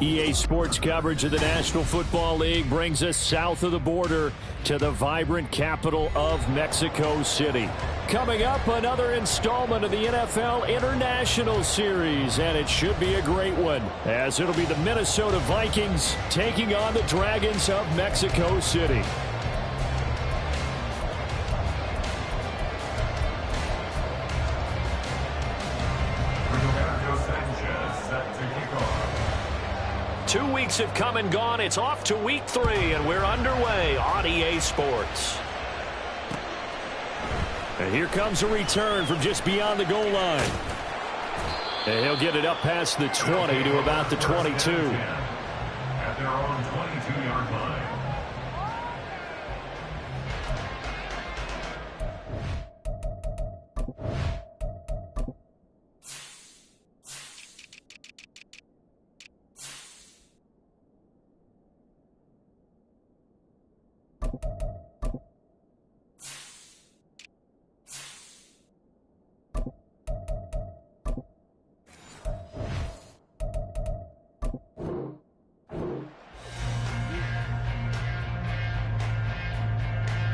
EA Sports coverage of the National Football League brings us south of the border to the vibrant capital of Mexico City. Coming up, another installment of the NFL International Series, and it should be a great one, as it'll be the Minnesota Vikings taking on the Dragons of Mexico City. Two weeks have come and gone. It's off to week 3, and we're underway on EA Sports. And here comes a return from just beyond the goal line. And he'll get it up past the 20 to about the 22. At their own 22-yard line.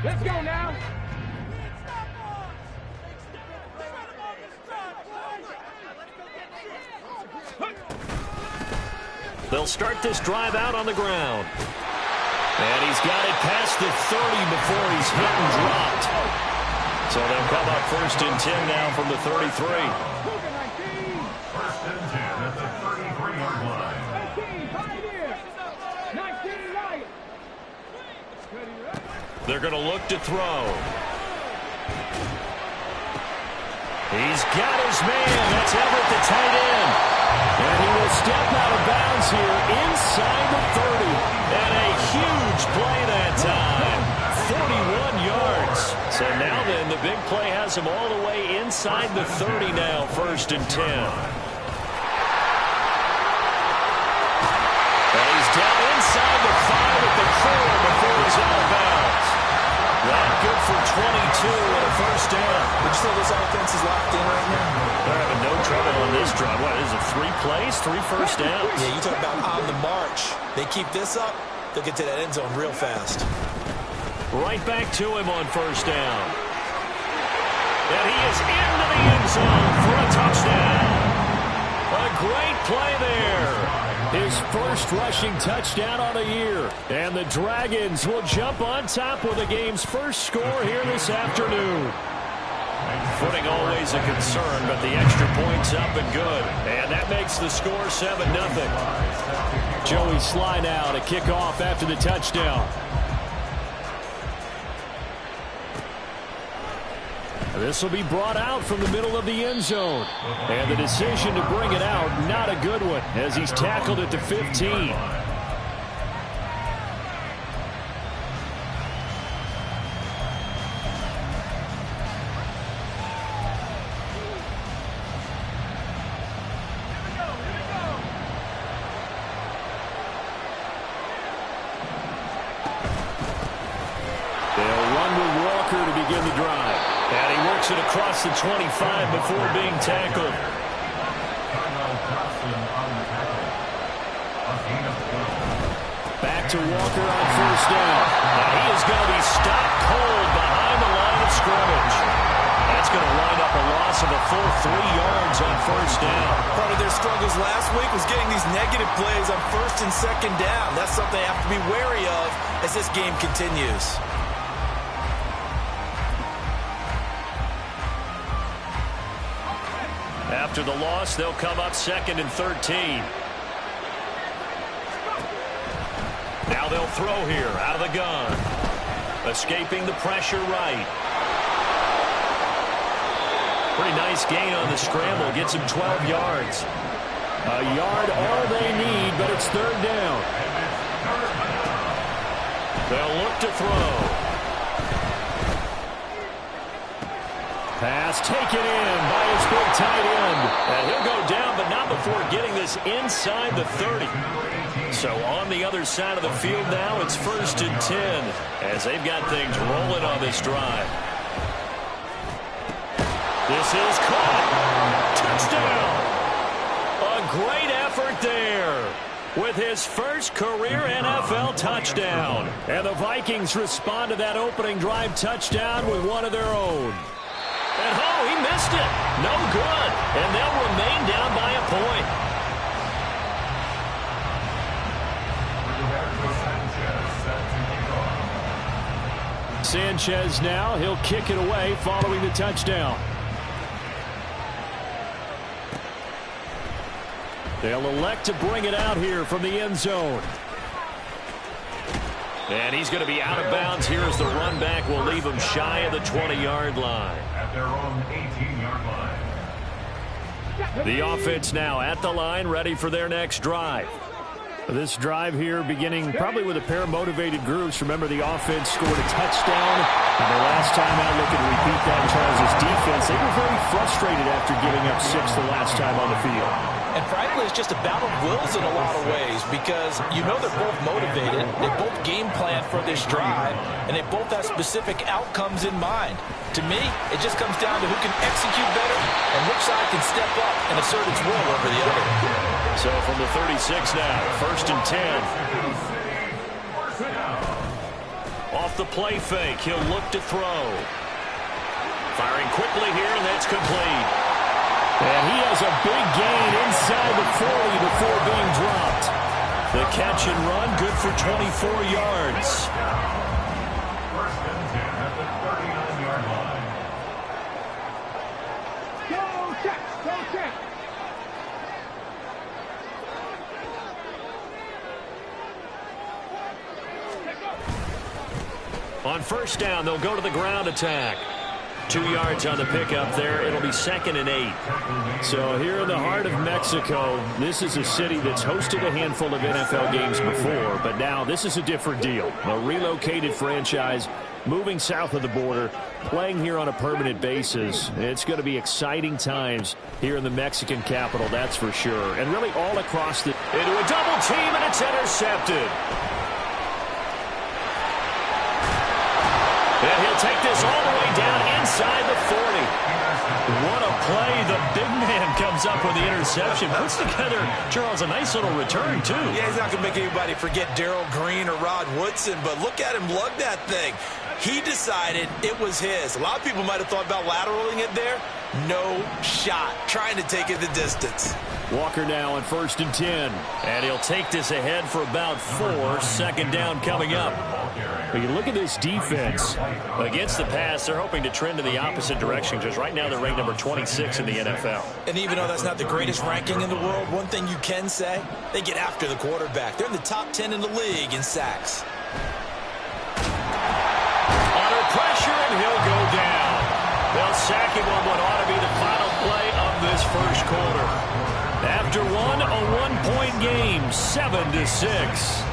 Let's go now. They'll start this drive out on the ground. And he's got it past the 30 before he's hit and dropped. So they'll come up 1st and 10 now from the 33. First and 10 at the 33-yard line. 19 right. They're going to look to throw. He's got his man. That's Everett, the tight end. And he will step out of bounds here inside the 30. And a huge play that time. 41 yards. So now then, the big play has him all the way inside the 30 now, 1st and 10. And he's down inside the 5 at the 4 before he's out of bounds. That good for 22 and a 1st down. Would you say this offense is locked in right now? They're having no trouble on this drive. What, is it 3 plays, 3 first downs? Yeah, you talk about on the march. They keep this up, they'll get to that end zone real fast. Right back to him on 1st down. And he is into the end zone for a touchdown. A great play there. His first rushing touchdown on the year. And the Dragons will jump on top with the game's first score here this afternoon. Footing always a concern, but the extra point's up and good. And that makes the score 7-0. Joey Sly now to kick off after the touchdown. This will be brought out from the middle of the end zone. And the decision to bring it out, not a good one, as he's tackled at the 15. They'll run with Walker to begin the drive. And he works it across the 25 before being tackled. Back to Walker on 1st down. And he is going to be stopped cold behind the line of scrimmage. That's going to wind up a loss of a full 3 yards on 1st down. Part of their struggles last week was getting these negative plays on 1st and 2nd down. That's something they have to be wary of as this game continues. After the loss, they'll come up 2nd and 13. Now they'll throw here out of the gun. Escaping the pressure right. Pretty nice gain on the scramble. Gets him 12 yards. A yard all they need, but it's 3rd down. They'll look to throw. Pass taken in by his big tight end. And he'll go down, but not before getting this inside the 30. So on the other side of the field now, it's 1st and 10 as they've got things rolling on this drive. This is caught. Touchdown. A great effort there. with his first career NFL touchdown. And the Vikings respond to that opening drive touchdown with one of their own. And oh, he missed it. No good. And they'll remain down by a point. Sanchez now, he'll kick it away following the touchdown. They'll elect to bring it out here from the end zone. And he's going to be out of bounds here as the run back will leave him shy of the 20-yard line. At their own 18-yard line. The offense now at the line, ready for their next drive. This drive here beginning probably with a pair of motivated groups. Remember, the offense scored a touchdown. And the last time out, looking to repeat that, Charles' defense, they were very frustrated after giving up 6 the last time on the field. And frankly, it's just a battle of wills in a lot of ways because you know they're both motivated. They both game plan for this drive, and they both have specific outcomes in mind. To me, it just comes down to who can execute better and which side can step up and assert its will over the other. So from the 36 now, 1st and 10. Off the play fake, he'll look to throw. Firing quickly here, and that's complete. And he has a big gain inside the 40 before being dropped. The catch and run, good for 24 yards. First and 10 at the 39-yard line. Go check, go check. On 1st down, they'll go to the ground attack. 2 yards on the pickup there. It'll be 2nd and 8. So here in the heart of Mexico, this is a city that's hosted a handful of NFL games before, but now this is a different deal. A relocated franchise moving south of the border, playing here on a permanent basis. It's going to be exciting times here in the Mexican capital, that's for sure. And really all across the... Into a double team, and it's intercepted. And he'll take this all the way down inside the 40. What a play. The big man comes up with the interception. Puts together, Charles, a nice little return, too. Yeah, he's not going to make anybody forget Darrell Green or Rod Woodson, but look at him lug that thing. He decided it was his. A lot of people might have thought about lateraling it there. No shot. Trying to take it the distance. Walker now on 1st and 10. And he'll take this ahead for about 4. 2nd down coming up. But you look at this defense. Against the pass, they're hoping to trend in the opposite direction because right now they're ranked number 26 in the NFL. And even though that's not the greatest ranking in the world, one thing you can say, they get after the quarterback. They're in the top 10 in the league in sacks. Under pressure, and he'll go down. They'll sack him on what ought to be the final play of this first quarter. After one, a one-point game, 7-6.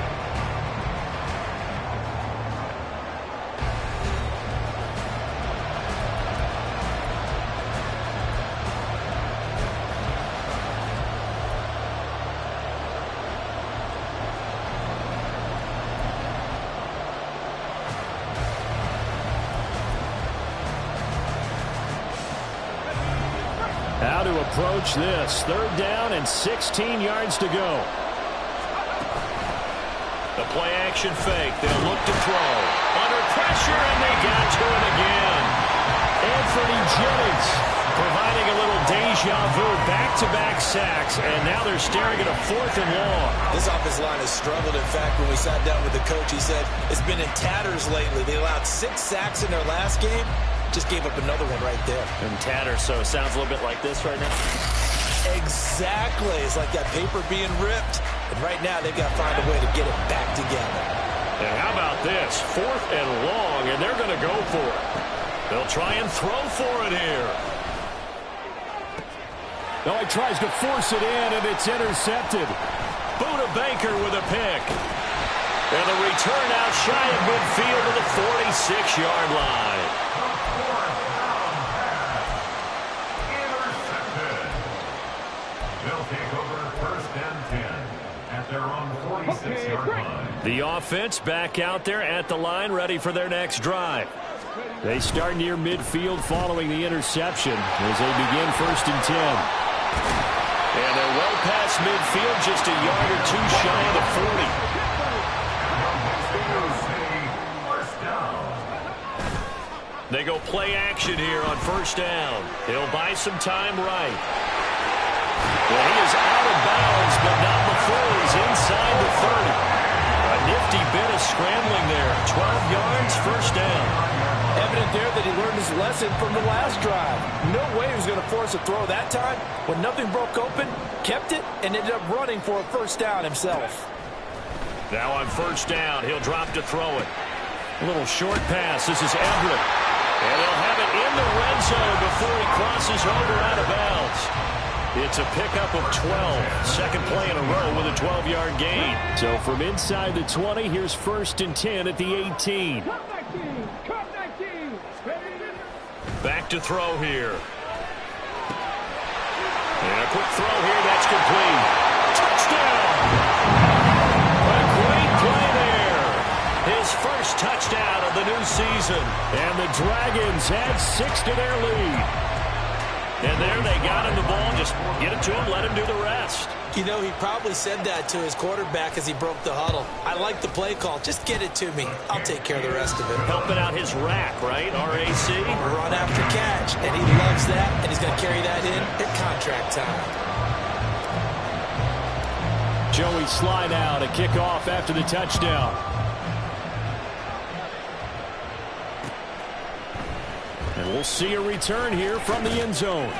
How to approach this. 3rd down and 16 yards to go. The play action fake. They'll look to throw. Under pressure, and they got to it again. Anthony Jennings providing a little deja vu. Back-to-back sacks, and now they're staring at a 4th and long. This offensive line has struggled. In fact, when we sat down with the coach, he said it's been in tatters lately. They allowed 6 sacks in their last game. Just gave up another one right there. And tatters, so it sounds a little bit like this right now. Exactly. It's like that paper being ripped. And right now, they've got to find a way to get it back together. And how about this? 4th and long, and they're going to go for it. They'll try and throw for it here. No, he tries to force it in, and it's intercepted. Buda Baker with a pick. And the return out shy of midfield to the 46-yard line. They'll take over 1st and 10 at their own 46-yard line. The offense back out there at the line, ready for their next drive. They start near midfield following the interception as they begin 1st and 10. And they're well past midfield, just a yard or two shy of the 40. They go play action here on first down. He'll buy some time right. Well, he is out of bounds, but not before he's inside the 30. A nifty bit of scrambling there. 12 yards, first down. Evident there that he learned his lesson from the last drive. No way he was going to force a throw that time. When nothing broke open, kept it, and ended up running for a first down himself. Now on first down, he'll drop to throw it. A little short pass. This is Everett. And he'll have it in the red zone before he crosses over out of bounds. It's a pickup of 12. Second play in a row with a 12-yard gain. So from inside the 20, here's first and 10 at the 18. Back to throw here. And a quick throw here. That's complete. Touchdown! A great play there. His first touchdown of the new season. And the Dragons add 6 to their lead. And there they got him the ball. Just get it to him, let him do the rest. You know, he probably said that to his quarterback as he broke the huddle. I like the play call. Just get it to me. I'll take care of the rest of it. Helping out his rack, right? RAC. Run after catch. And he loves that. And he's going to carry that in at contract time. Joey slide out, a kickoff after the touchdown. And we'll see a return here from the end zone.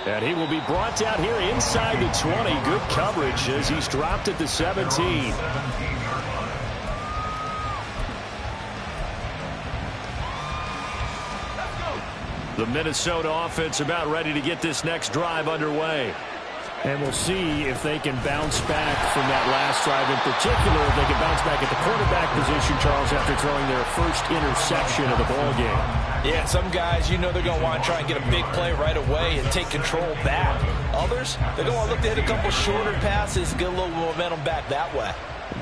And he will be brought down here inside the 20. Good coverage as he's dropped at the 17. The Minnesota offense about ready to get this next drive underway. And we'll see if they can bounce back from that last drive in particular. If they can bounce back at the quarterback position, Charles, after throwing their first interception of the ball game. Yeah, some guys, you know they're going to want to try and get a big play right away and take control back. Others, they're going to look to hit a couple shorter passes and get a little momentum back that way.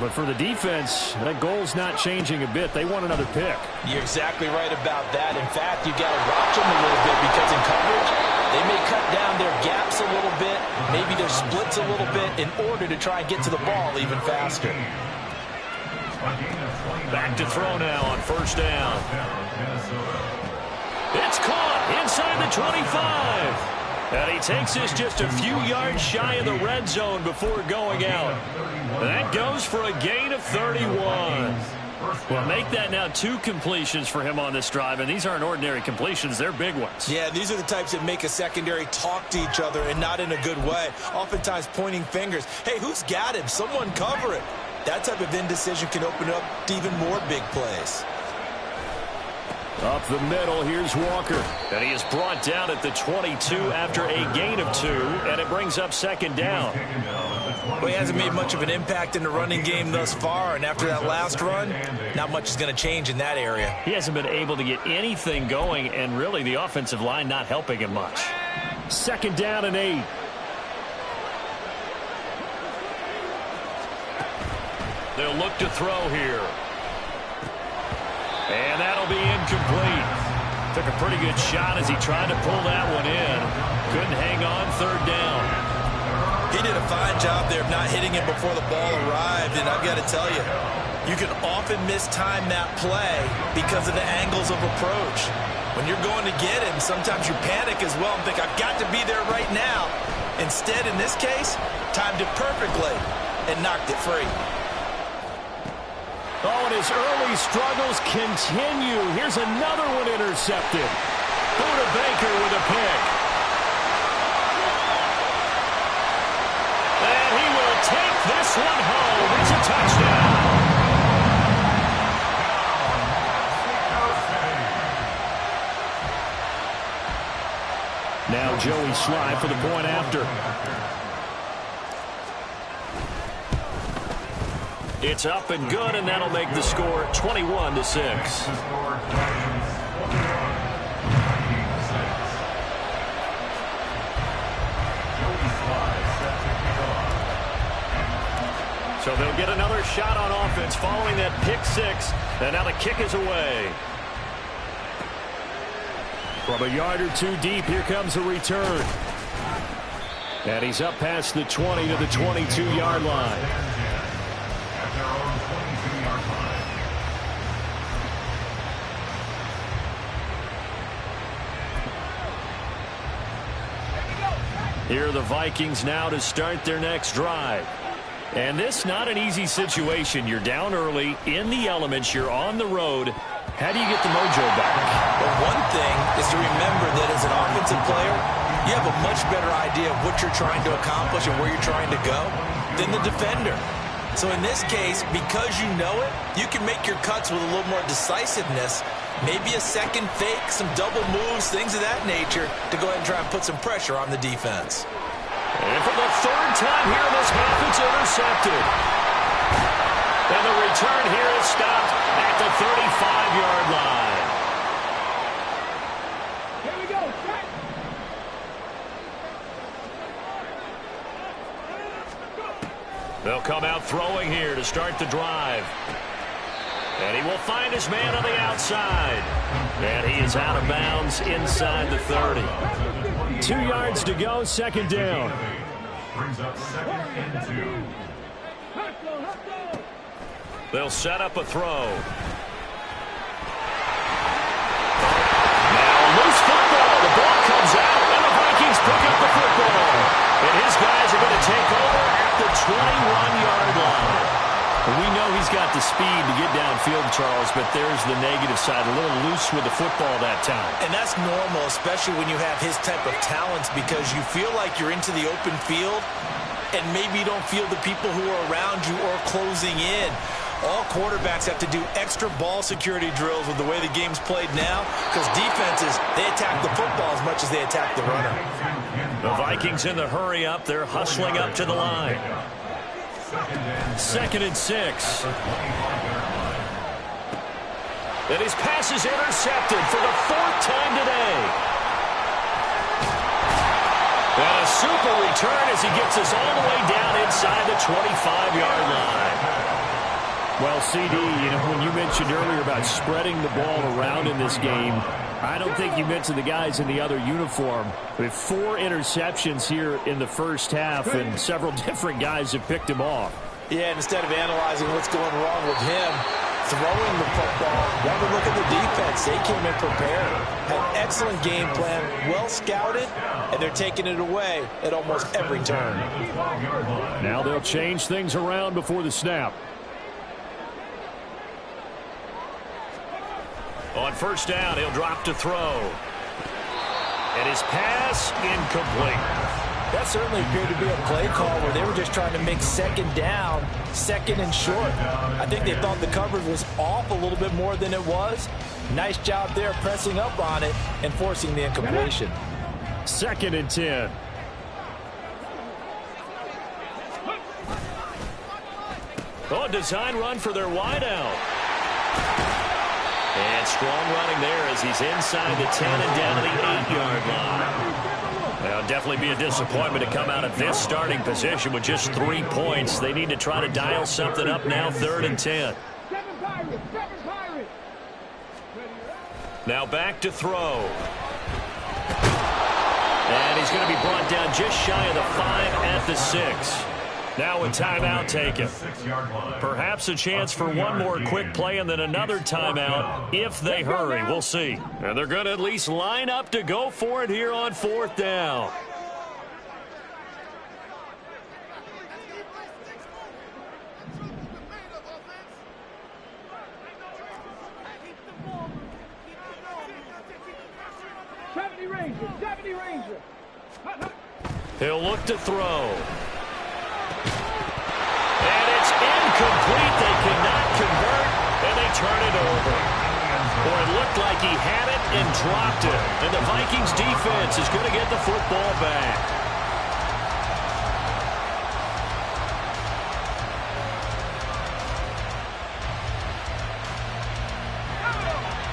But for the defense, that goal's not changing a bit. They want another pick. You're exactly right about that. In fact, you got to watch them a little bit because in coverage, they may cut down their gaps a little bit, maybe their splits a little bit in order to try and get to the ball even faster. Back to throw now on first down. It's caught inside the 25. And he takes this just a few yards shy of the red zone before going out. That goes for a gain of 31. Well, make that now 2 completions for him on this drive, and these aren't ordinary completions. They're big ones. Yeah, these are the types that make a secondary talk to each other and not in a good way. Oftentimes pointing fingers. Hey, who's got him? Someone cover it. That type of indecision can open up to even more big plays. Up the middle, here's Walker. And he is brought down at the 22 after a gain of 2, and it brings up second down. Well, he hasn't made much of an impact in the running game thus far, and after that last run, not much is going to change in that area. He hasn't been able to get anything going, and really the offensive line not helping him much. Second down and 8. They'll look to throw here. And that'll be incomplete. Took a pretty good shot as he tried to pull that one in. Couldn't hang on third down. He did a fine job there of not hitting him before the ball arrived, and I've got to tell you, you can often mistime that play because of the angles of approach. When you're going to get him, sometimes you panic as well and think, I've got to be there right now. Instead, in this case, timed it perfectly and knocked it free. Oh, and his early struggles continue. Here's another one intercepted. Buda Baker with a pick. And he will take this one home. It's a touchdown. Now Joey Slye for the point after. It's up and good, and that'll make the score 21-6. So they'll get another shot on offense following that pick 6, and now the kick is away. From a yard or 2 deep, here comes a return. And he's up past the 20 to the 22-yard line. At their own 22-yard line. Here are the Vikings now to start their next drive. And this not an easy situation. You're down early, in the elements, you're on the road. How do you get the mojo back? Well, one thing is to remember that as an offensive player, you have a much better idea of what you're trying to accomplish and where you're trying to go than the defender. So in this case, because you know it, you can make your cuts with a little more decisiveness, maybe a second fake, some double moves, things of that nature, to go ahead and try and put some pressure on the defense. And for the third time here in this half, it's intercepted. And the return here is stopped at the 35-yard line. Here we go. Set. They'll come out throwing here to start the drive. And he will find his man on the outside. And he is out of bounds inside the 30. 2 yards to go, second down. Brings up second and 2. They'll set up a throw. Now loose football. The ball comes out, and the Vikings pick up the football. And his guys are going to take over at the 21-yard line. We know he's got the speed to get downfield, Charles, but there's the negative side. A little loose with the football that time. And that's normal, especially when you have his type of talents, because you feel like you're into the open field and maybe you don't feel the people who are around you or closing in. All quarterbacks have to do extra ball security drills with the way the game's played now, because defenses, they attack the football as much as they attack the runner. The Vikings in the hurry up. They're hustling up to the line. 2nd and 6. And his pass is intercepted for the 4th time today. And a super return as he gets us all the way down inside the 25-yard line. Well, CD, when you mentioned earlier about spreading the ball around in this game, I don't think you mentioned the guys in the other uniform. We have 4 interceptions here in the first half, and several different guys have picked him off. Yeah, and instead of analyzing what's going wrong with him, throwing the football, want to look at the defense. They came in prepared, had an excellent game plan, well scouted, and they're taking it away at almost every turn. Now they'll change things around before the snap. On first down, he'll drop to throw. And his pass incomplete. That certainly appeared to be a play call where they were just trying to make second down, second and short. I think they thought the coverage was off a little bit more than it was. Nice job there pressing up on it and forcing the incompletion. 2nd and 10. Oh, design run for their wideout. And strong running there as he's inside the 10 and down to the 8-yard line. Well, definitely be a disappointment to come out of this starting position with just 3 points. They need to try to dial something up now, 3rd and 10. Now back to throw. And he's going to be brought down just shy of the 5 at the 6. Now a timeout taken. Perhaps a chance for one more quick play and then another timeout if they hurry. We'll see. And they're going to at least line up to go for it here on 4th down. He'll look to throw. And it's incomplete. They cannot convert, and they turn it over. Boy, it looked like he had it and dropped it. And the Vikings defense is going to get the football back.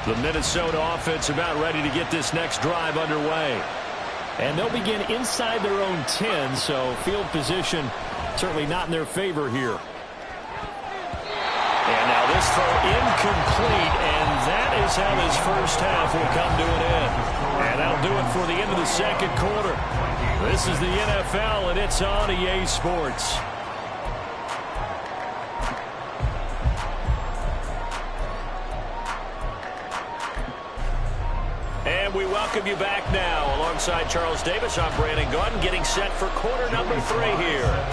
The Minnesota offense about ready to get this next drive underway. And they'll begin inside their own 10, so field position certainly not in their favor here. And now this throw incomplete, and that is how this first half will come to an end. And that'll do it for the end of the second quarter. This is the NFL, and it's on EA Sports. And we welcome you back now. Alongside Charles Davis, I'm Brandon Gaudin, getting set for quarter number 3 here.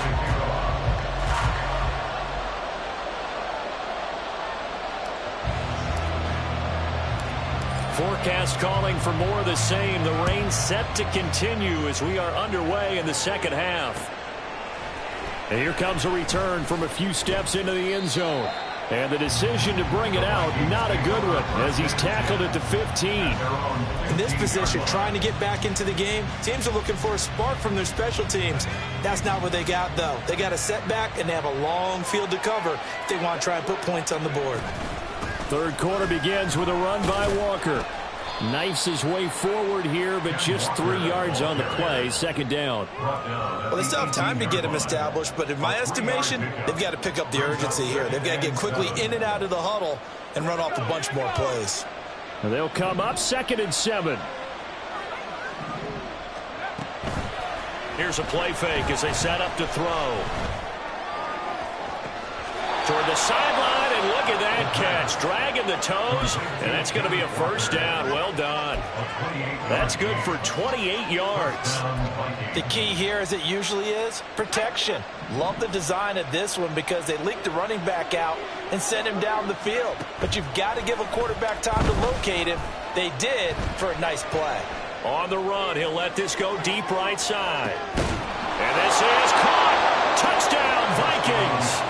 Forecast calling for more of the same. The rain set to continue as we are underway in the second half. And here comes a return from a few steps into the end zone. And the decision to bring it out, not a good one, as he's tackled at the 15. In this position, trying to get back into the game, teams are looking for a spark from their special teams. That's not what they got, though. They got a setback, and they have a long field to cover if they want to try and put points on the board. Third quarter begins with a run by Walker. Knifes his way forward here, but just 3 yards on the play. Second down. Well, they still have time to get him established, but in my estimation, they've got to pick up the urgency here. They've got to get quickly in and out of the huddle and run off a bunch more plays. And they'll come up 2nd and 7. Here's a play fake as they set up to throw. Toward the sideline, and look at that catch. Dragging the toes, and that's going to be a first down. Well done. That's good for 28 yards. The key here, as it usually is, protection. Love the design of this one because they leaked the running back out and sent him down the field. But you've got to give a quarterback time to locate him. They did for a nice play. On the run, he'll let this go deep right side. And this is caught. Touchdown, Vikings.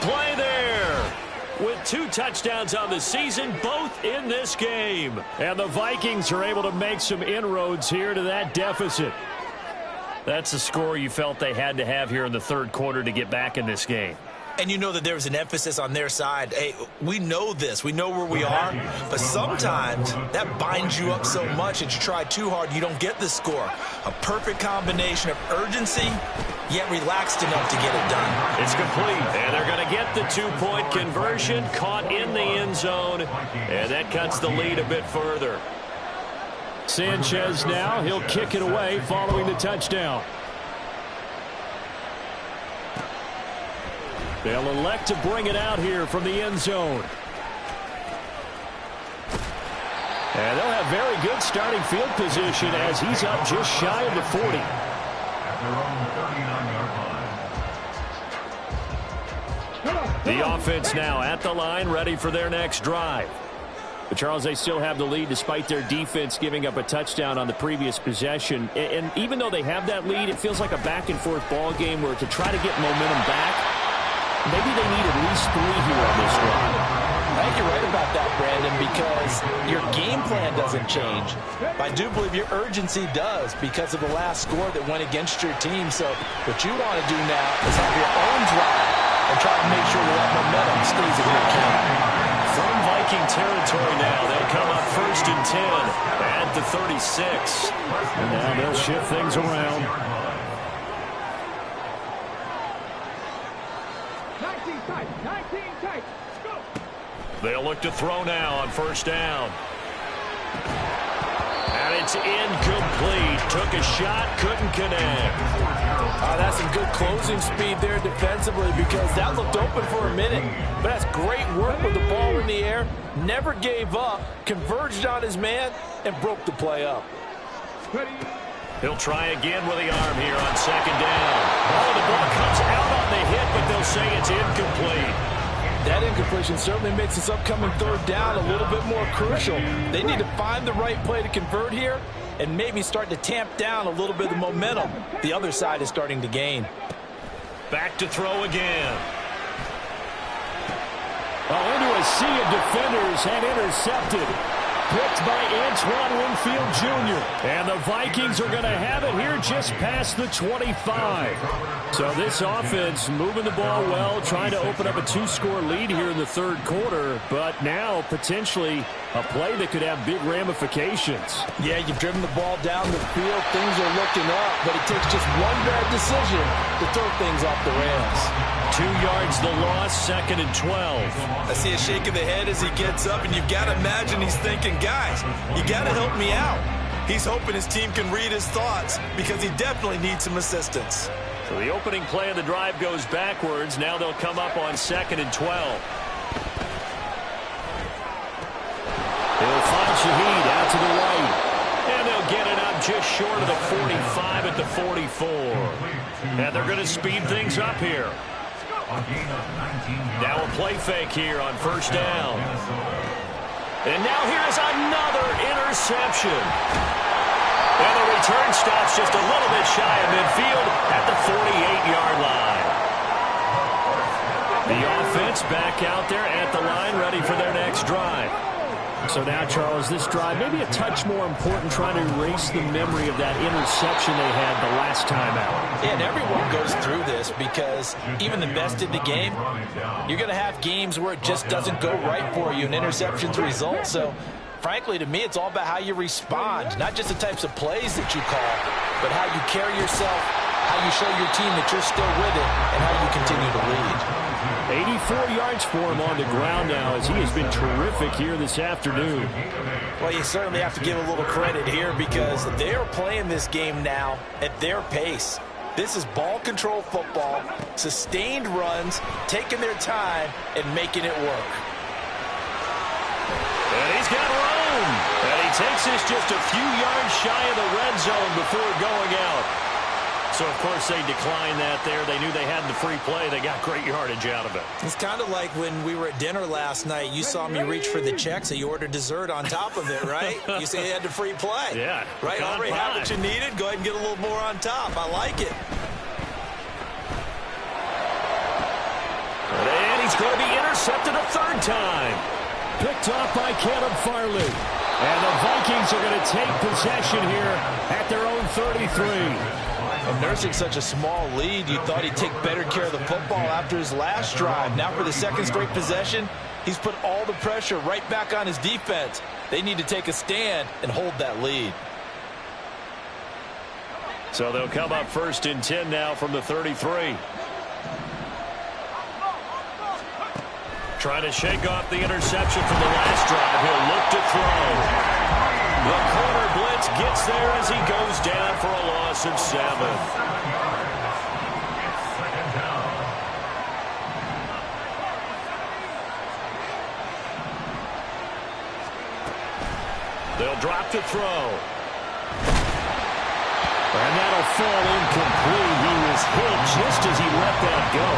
Play there with 2 touchdowns on the season, both in this game. And the Vikings are able to make some inroads here to that deficit. That's the score you felt they had to have here in the third quarter to get back in this game. And you know that there was an emphasis on their side. Hey, we know this. We know where we are. But sometimes that binds you up so much that you try too hard, you don't get the score. A perfect combination of urgency, yet relaxed enough to get it done. It's complete. And they're going to get the 2-point conversion, caught in the end zone. And that cuts the lead a bit further. Sanchez now, he'll kick it away following the touchdown. They'll elect to bring it out here from the end zone. And they'll have very good starting field position as he's up just shy of the 40. The offense now at the line, ready for their next drive. But Charles, they still have the lead despite their defense giving up a touchdown on the previous possession. And even though they have that lead, it feels like a back-and-forth ball game where to try to get momentum back, maybe they need at least 3 here on this drive. I think you're right about that, Brandon, because your game plan doesn't change. I do believe your urgency does because of the last score that went against your team. So what you want to do now is have your own drive and try to make sure that momentum stays in your camp. From Viking territory now, they'll come up 1st and 10 at the 36. And now they'll shift things around. 19 tight, 19 tight. Go. They'll look to throw now on 1st down. And it's incomplete. Took a shot, couldn't connect. That's some good closing speed there defensively because that looked open for a minute. But that's great work with the ball in the air. Never gave up, converged on his man, and broke the play up. He'll try again with the arm here on 2nd down. Oh, the ball comes out on the hit, but they'll say it's incomplete. That incompletion certainly makes this upcoming 3rd down a little bit more crucial. They need to find the right play to convert here and maybe start to tamp down a little bit of the momentum the other side is starting to gain. Back to throw again. Oh, into a sea of defenders and intercepted. Picked by Antoine Winfield Jr. And the Vikings are going to have it here just past the 25. So this offense moving the ball well, trying to open up a 2-score lead here in the 3rd quarter. But now potentially a play that could have big ramifications. Yeah, you've driven the ball down the field. Things are looking up, but it takes just one bad decision to throw things off the rails. 2 yards the loss, 2nd and 12. I see a shake of the head as he gets up, and you've got to imagine he's thinking, guys, you got to help me out. He's hoping his team can read his thoughts because he definitely needs some assistance. So the opening play of the drive goes backwards. Now they'll come up on 2nd and 12. He'll find Shaheed out to the right. And they'll get it up just short of the 45 at the 44. And they're going to speed things up here. Now a play fake here on 1st down. And now here's another interception. And the return stops just a little bit shy of midfield at the 48-yard line. The offense back out there at the line, ready for their next drive. So now, Charles, this drive maybe a touch more important, trying to erase the memory of that interception they had the last time out. Yeah, and everyone goes through this because even the best in the game, you're going to have games where it just doesn't go right for you, and interceptions result. So, frankly, to me, it's all about how you respond, not just the types of plays that you call, but how you carry yourself, how you show your team that you're still with it, and how you continue to lead. 84 yards for him on the ground now as he has been terrific here this afternoon. Well, you certainly have to give a little credit here because they are playing this game now at their pace. This is ball control football, sustained runs, taking their time, and making it work. And he's got room. And he takes this just a few yards shy of the red zone before going out. So, of course, they declined that there. They knew they had the free play. They got great yardage out of it. It's kind of like when we were at dinner last night. You saw me reach for the check, so you ordered dessert on top of it, right? You say you had the free play. Yeah. Right? Already have what you needed. Go ahead and get a little more on top. I like it. And he's going to be intercepted a 3rd time. Picked off by Caleb Farley. And the Vikings are going to take possession here at their own 33. And nursing such a small lead, you thought he'd take better care of the football after his last drive. Now for the 2nd straight possession, he's put all the pressure right back on his defense. They need to take a stand and hold that lead. So they'll come up 1st and 10 now from the 33. Trying to shake off the interception from the last drive. He'll look to throw. The corner blitz gets there as he goes down for a loss of 7. They'll drop to throw. And that'll fall incomplete. He was hit just as he let that go.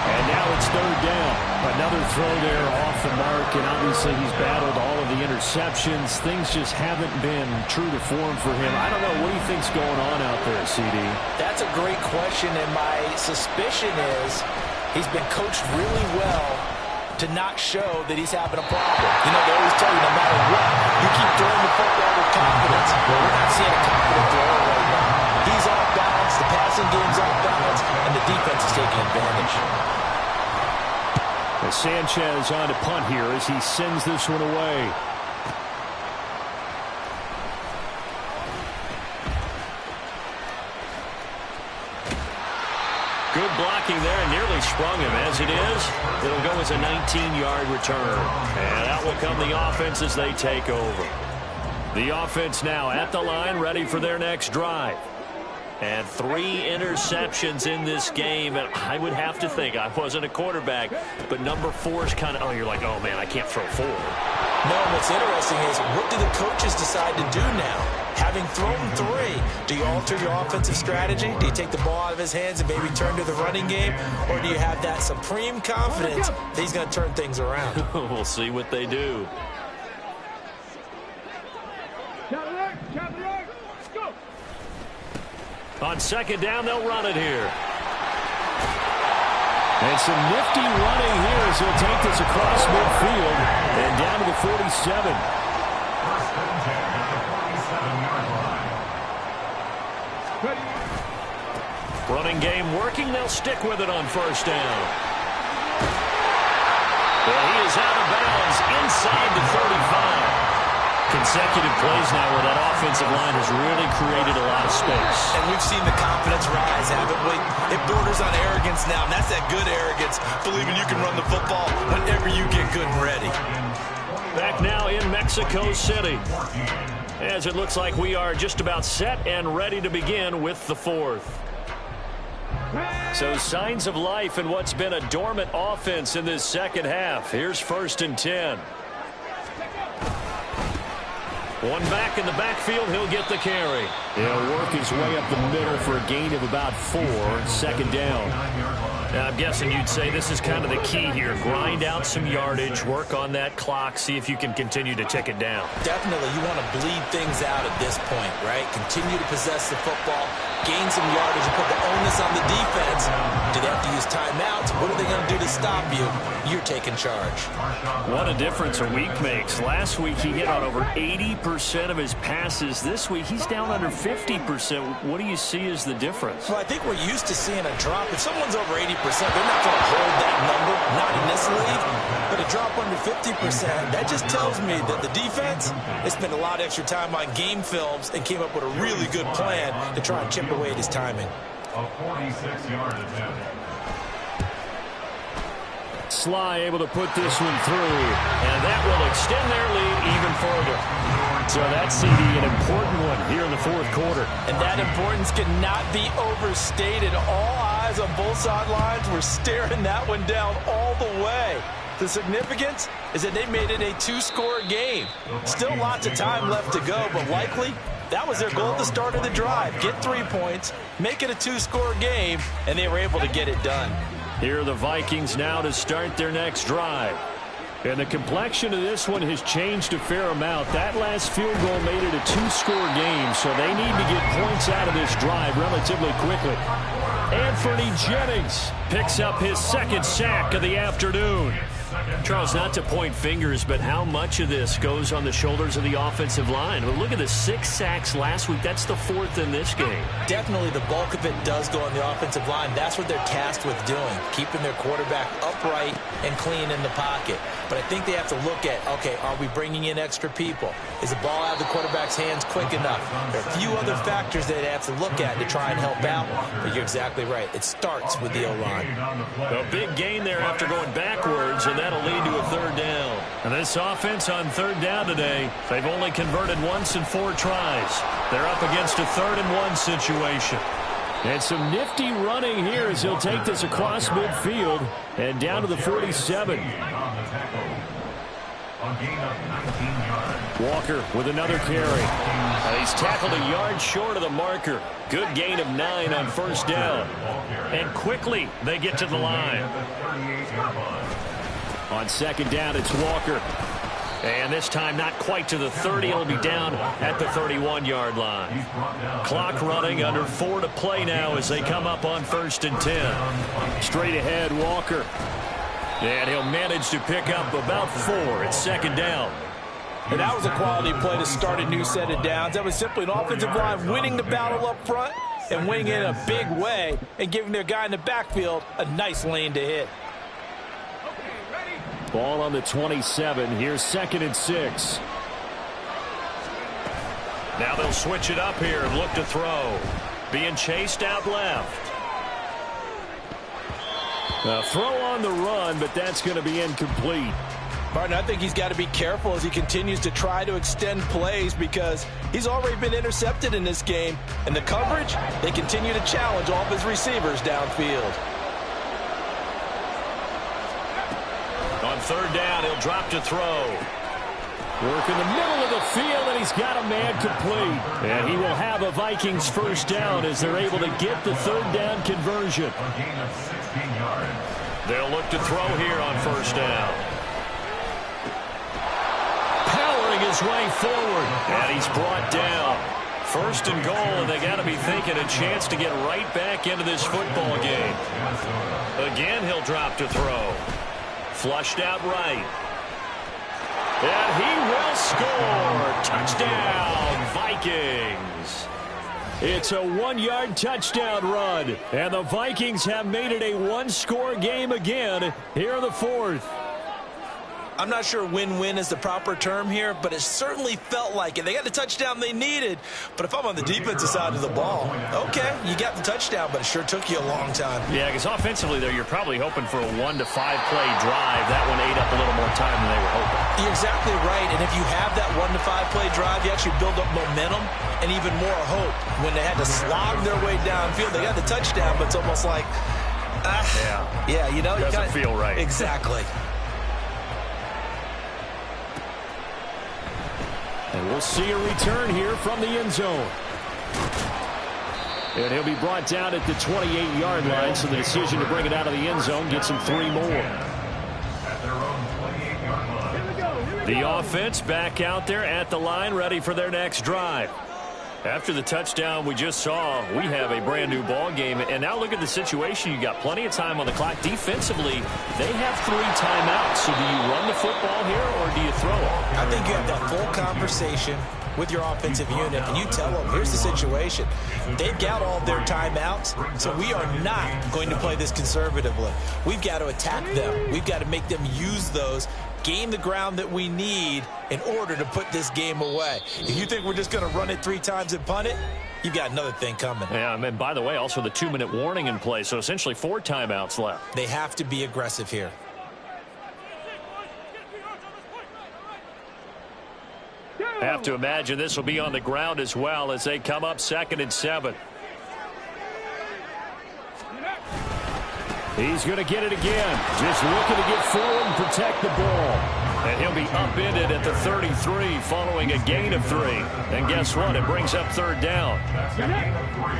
And now it's 3rd down. Another throw there off the mark, and obviously he's battled all of the interceptions. Things just haven't been true to form for him. I don't know. What do you think's going on out there, CD? That's a great question, and my suspicion is he's been coached really well to not show that he's having a problem. You know, they always tell you no matter what, you keep throwing the football with confidence. Well, we're not seeing a confident thrower right now. He's off balance, the passing game's off balance, and the defense is taking advantage. As Sanchez on to punt here as he sends this one away. Good blocking there and nearly sprung him. As it is, it'll go as a 19-yard return. And out will come the offense as they take over. The offense now at the line, ready for their next drive. And 3 interceptions in this game. And I would have to think, I wasn't a quarterback, but number 4 is kind of, oh, you're like, oh, man, I can't throw 4. No, what's interesting is what do the coaches decide to do now? Having thrown 3, do you alter your offensive strategy? Do you take the ball out of his hands and maybe turn to the running game? Or do you have that supreme confidence that he's going to turn things around? We'll see what they do. On 2nd down, they'll run it here. And some nifty running here as he'll take this across midfield and down to the 47. Running game working. They'll stick with it on 1st down. Well, he is out of bounds inside the 35. consecutive plays now where that offensive line has really created a lot of space. And we've seen the confidence rise, haven't we? It borders on arrogance now, and that's that good arrogance, believing you can run the football whenever you get good and ready. Back now in Mexico City, as it looks like we are just about set and ready to begin with the fourth. So signs of life in what's been a dormant offense in this second half. Here's 1st and 10. One back in the backfield, he'll get the carry. He'll work his way up the middle for a gain of about 4, 2nd down. Now, I'm guessing you'd say this is kind of the key here. Grind out some yardage, work on that clock, see if you can continue to tick it down. Definitely, you want to bleed things out at this point, right? Continue to possess the football, gain some yardage, and put the onus on the defense. Do they have to use timeouts? What are they going to do to stop you? You're taking charge. What a difference a week makes. Last week he hit on over 80% of his passes. This week he's down under 50%. What do you see as the difference? Well, I think we're used to seeing a drop. If someone's over 80%, they're not going to hold that number, not in this league. But a drop under 50%, that just tells me that the defense has spent a lot of extra time on game films and came up with a really good plan to try and chip away at his timing. A 46-yard attempt. Sly able to put this one through, and that will extend their lead even further. So that's CD, an important one here in the fourth quarter. And that importance cannot be overstated. All eyes on both sidelines were staring that one down all the way. The significance is that they made it a 2-score game. Still lots of time left to go, but likely that was their goal at the start of the drive. Get 3 points, make it a 2-score game, and they were able to get it done. Here are the Vikings now to start their next drive. And the complexion of this one has changed a fair amount. That last field goal made it a 2-score game, so they need to get points out of this drive relatively quickly. Anthony Jennings picks up his 2nd sack of the afternoon. Charles, not to point fingers, but how much of this goes on the shoulders of the offensive line? Well, look at the 6 sacks last week. That's the 4th in this game. Definitely the bulk of it does go on the offensive line. That's what they're tasked with doing, keeping their quarterback upright and clean in the pocket. But I think they have to look at, okay, are we bringing in extra people? Is the ball out of the quarterback's hands quick enough? There are a few other factors that they have to look at to try and help out. But you're exactly right. It starts with the O-line. A big gain there after going backwards, and that'll lead to a 3rd down. And this offense on 3rd down today, they've only converted once in 4 tries. They're up against a 3rd and 1 situation. And some nifty running here as he'll take this across midfield and down to the 47. Walker with another carry. And he's tackled a yard short of the marker. Good gain of 9 on 1st down. And quickly they get to the line. On 2nd down, it's Walker. And this time not quite to the 30. It'll be down at the 31-yard line. Clock running, under 4 to play now as they come up on 1st and 10. Straight ahead, Walker. And he'll manage to pick up about 4. It's 2nd down. And that was a quality play to start a new set of downs. That was simply an offensive line winning the battle up front and winning it in a big way and giving their guy in the backfield a nice lane to hit. Ball on the 27. Here's 2nd and 6. Now they'll switch it up here and look to throw. Being chased out left. A throw on the run, but that's going to be incomplete. Martin, I think he's got to be careful as he continues to try to extend plays because he's already been intercepted in this game. And the coverage, they continue to challenge all of his receivers downfield. On 3rd down, he'll drop to throw. Work in the middle of the field, and he's got a man complete. And he will have a Vikings 1st down as they're able to get the 3rd down conversion. They'll look to throw here on 1st down. Powering his way forward, and he's brought down. 1st and goal, and they got to be thinking a chance to get right back into this football game. Again, he'll drop to throw. Flushed out right. And he will score. Touchdown, Vikings. It's a 1-yard touchdown run. And the Vikings have made it a 1-score game again here in the 4th. I'm not sure win-win is the proper term here, but it certainly felt like it. They got the touchdown they needed, but if I'm on the defensive side of the ball, okay, you got the touchdown, but it sure took you a long time. Yeah, because offensively there, you're probably hoping for a 1 to 5 play drive. That one ate up a little more time than they were hoping. You're exactly right, and if you have that 1 to 5 play drive, you actually build up momentum and even more hope. When they had to slog their way downfield, they got the touchdown, but it's almost like, yeah, you know, doesn't feel right. Exactly. And we'll see a return here from the end zone. And he'll be brought down at the 28-yard line, so the decision to bring it out of the end zone gets him 3 more. At their own 28-yard line. The offense back out there at the line, ready for their next drive. After the touchdown we just saw, we have a brand new ball game. And now look at the situation. You got plenty of time on the clock. Defensively, they have 3 timeouts. So do you run the football here or do you throw it? I think you have that full conversation with your offensive unit, and you tell them, here's the situation. They've got all their timeouts, so we are not going to play this conservatively. We've got to attack them. We've got to make them use those, gain the ground that we need in order to put this game away. If you think we're just going to run it 3 times and punt it, you've got another thing coming. Yeah, and by the way, also the 2-minute warning in play, so essentially 4 timeouts left. They have to be aggressive here. Have to imagine this will be on the ground as well as they come up 2nd and 7. He's going to get it again. Just looking to get forward and protect the ball. And he'll be upended at the 33 following a gain of 3. And guess what? It brings up 3rd down.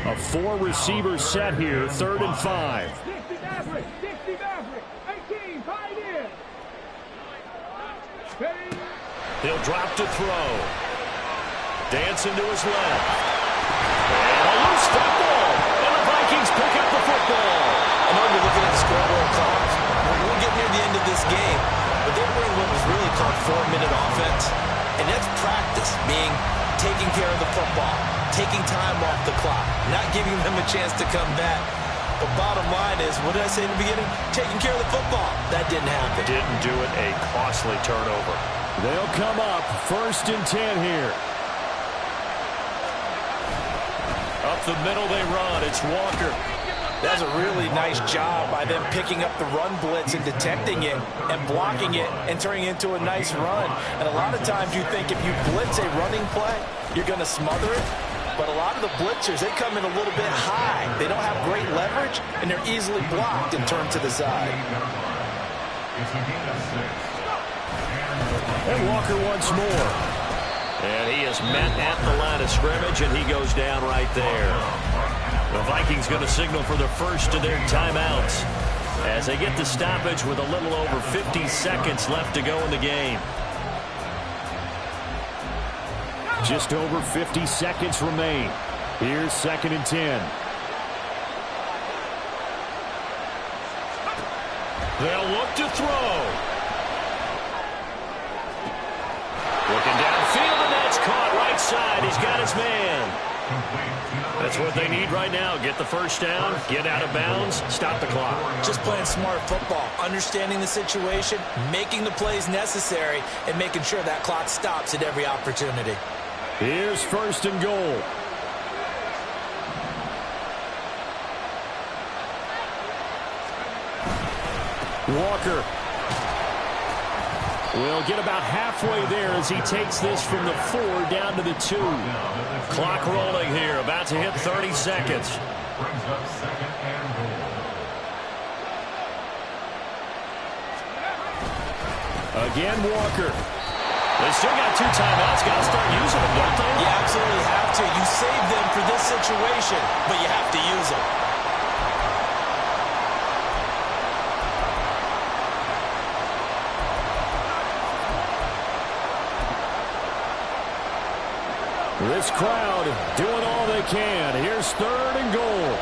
A 4-receiver set here, 3rd and 5. 60 Maverick, 18, tight end. He'll drop to throw. Dancing to his left. And a loose football. And the Vikings pick up the football. I know you're looking at the scoreboard clock. We'll get near the end of this game, but they're running what was really called 4-minute offense. And that's practice, meaning taking care of the football, taking time off the clock, not giving them a chance to come back. But bottom line is, what did I say in the beginning? Taking care of the football. That didn't happen. Didn't do it. A costly turnover. They'll come up 1st and 10 here. Up the middle they run. It's Walker. That's a really nice job by them picking up the run blitz and detecting it and blocking it and turning it into a nice run. And a lot of times you think if you blitz a running play, you're going to smother it. But a lot of the blitzers, they come in a little bit high. They don't have great leverage, and they're easily blocked and turned to the side. It's a gain of 6. And Walker once more. And he is met at the line of scrimmage, and he goes down right there. The Vikings going to signal for the first of their timeouts as they get the stoppage with a little over 50 seconds left to go in the game. Just over 50 seconds remain. Here's 2nd and 10. They'll look to throw. Looking downfield, and that's caught right side. He's got his man. That's what they need right now. Get the first down, get out of bounds, stop the clock. Just playing smart football, understanding the situation, making the plays necessary, and making sure that clock stops at every opportunity. Here's 1st and goal. Walker will get about halfway there as he takes this from the 4 down to the 2. Clock rolling here, about to hit 30 seconds. Brings up 2nd and goal. Again, Walker. They still got 2 timeouts. Got to start using them, don't they? You absolutely have to. You save them for this situation, but you have to use them. This crowd doing all they can. Here's 3rd and goal.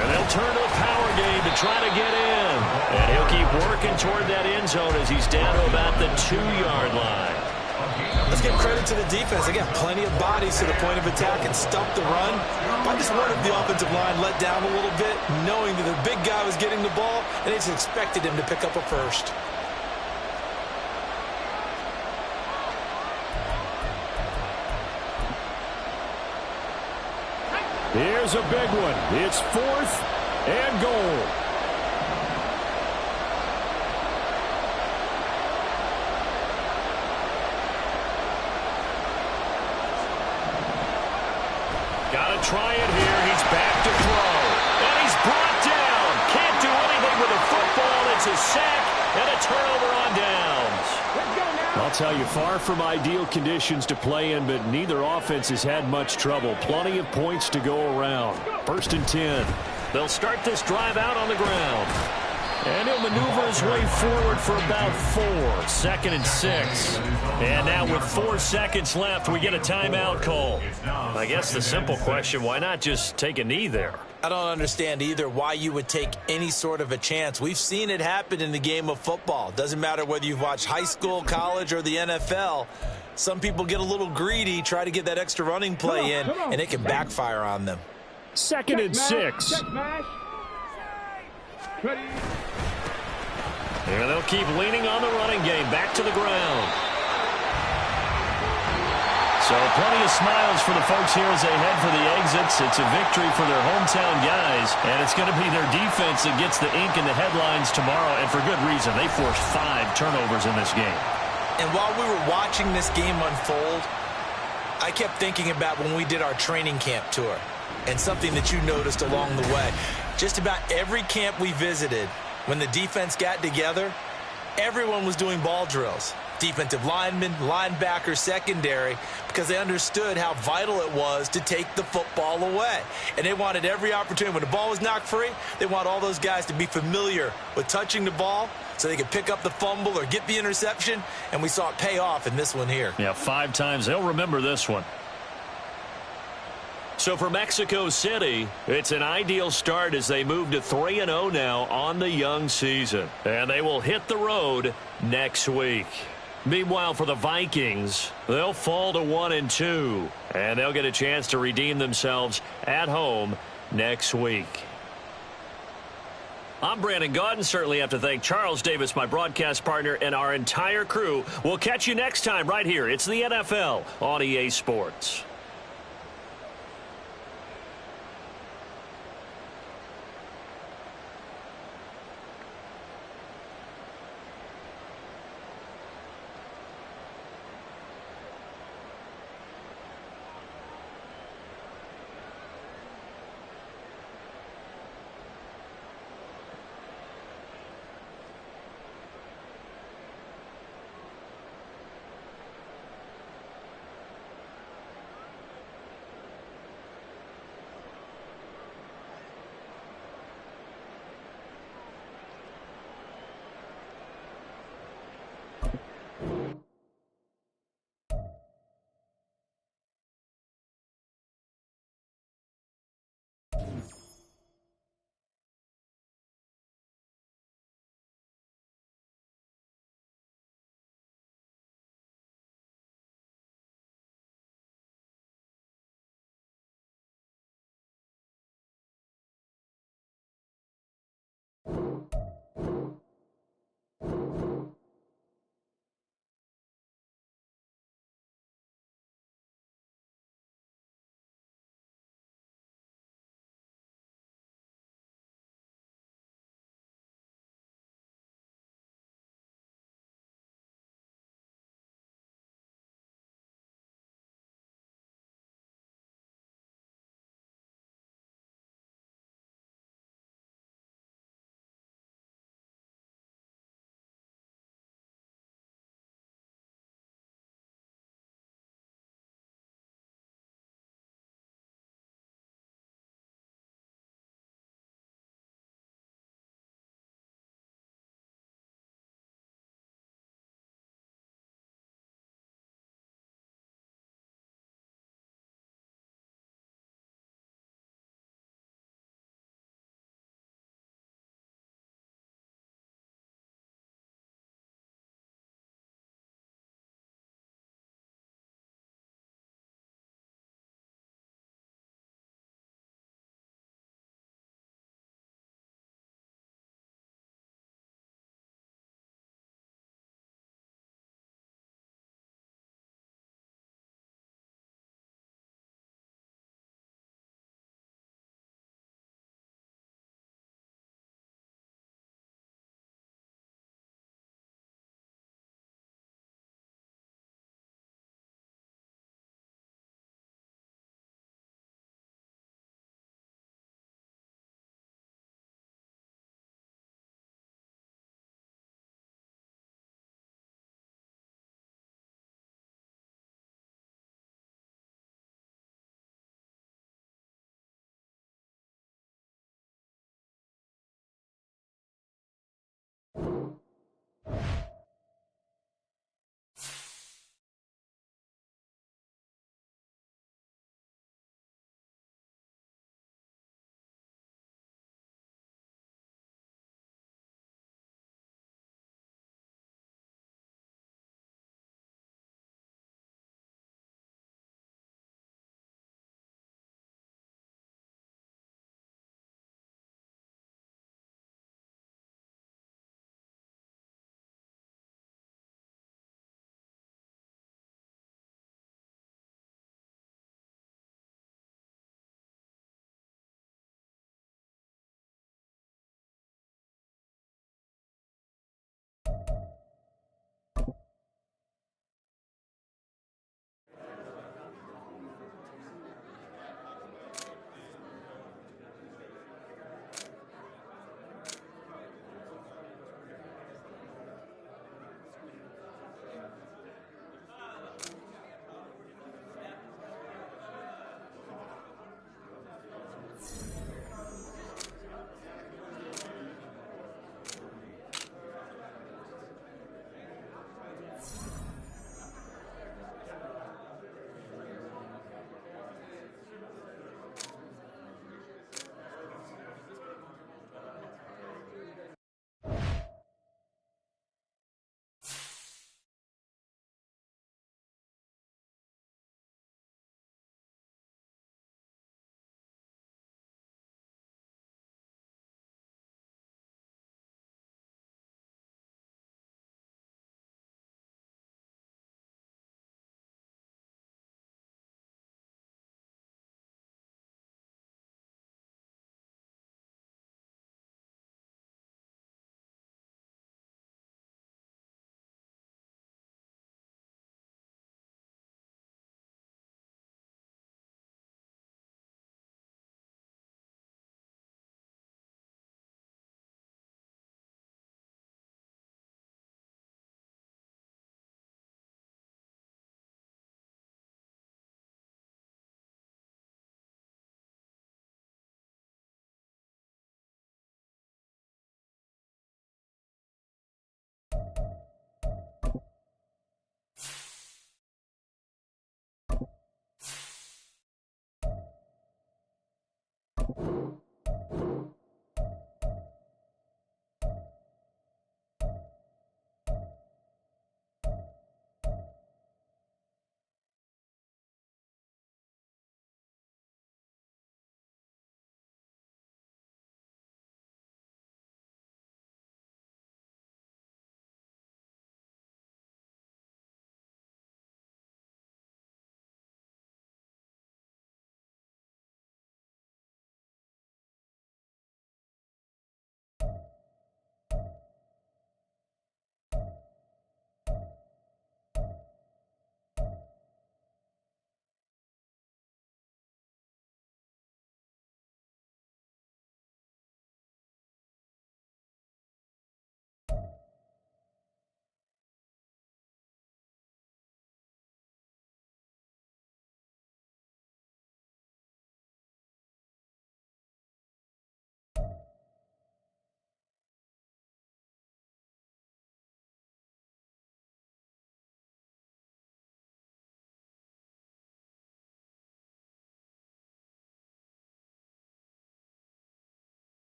And they'll turn to a power game to try to get in. And he'll keep working toward that end zone as he's down to about the 2-yard line. Let's give credit to the defense. They got plenty of bodies to the point of attack and stuffed the run. I just wondered if the offensive line let down a little bit, knowing that the big guy was getting the ball, and they just expected him to pick up a first. Here's a big one. It's 4th and goal. Got to try it here. He's back to throw. And he's brought down. Can't do anything with the football. It's a sack and a turnover on downs. Let's go now. I'll tell you, far from ideal conditions to play in, but neither offense has had much trouble. Plenty of points to go around. 1st and 10. They'll start this drive out on the ground. And he'll maneuver his way forward for about 4. 2nd and 6. And now with 4 seconds left, we get a timeout call. I guess the simple question, why not just take a knee there? I don't understand either why you would take any sort of a chance. We've seen it happen in the game of football. Doesn't matter whether you've watched high school, college, or the NFL. Some people get a little greedy, try to get that extra running play in, and it can backfire on them. 2nd and 6. Check smash. Ready. And they'll keep leaning on the running game. Back to the ground. So plenty of smiles for the folks here as they head for the exits. It's a victory for their hometown guys, and it's going to be their defense that gets the ink in the headlines tomorrow, and for good reason. They forced 5 turnovers in this game. And while we were watching this game unfold, I kept thinking about when we did our training camp tour and something that you noticed along the way. Just about every camp we visited, when the defense got together, everyone was doing ball drills. Defensive linemen, linebackers, secondary, because they understood how vital it was to take the football away. And they wanted every opportunity. When the ball was knocked free, they want all those guys to be familiar with touching the ball so they could pick up the fumble or get the interception, and we saw it pay off in this one here. Yeah, 5 times. They'll remember this one. So for Mexico City, it's an ideal start as they move to 3-0 now on the young season. And they will hit the road next week. Meanwhile, for the Vikings, they'll fall to 1-2. And they'll get a chance to redeem themselves at home next week. I'm Brandon Gaudin. Certainly have to thank Charles Davis, my broadcast partner, and our entire crew. We'll catch you next time right here. It's the NFL on EA Sports.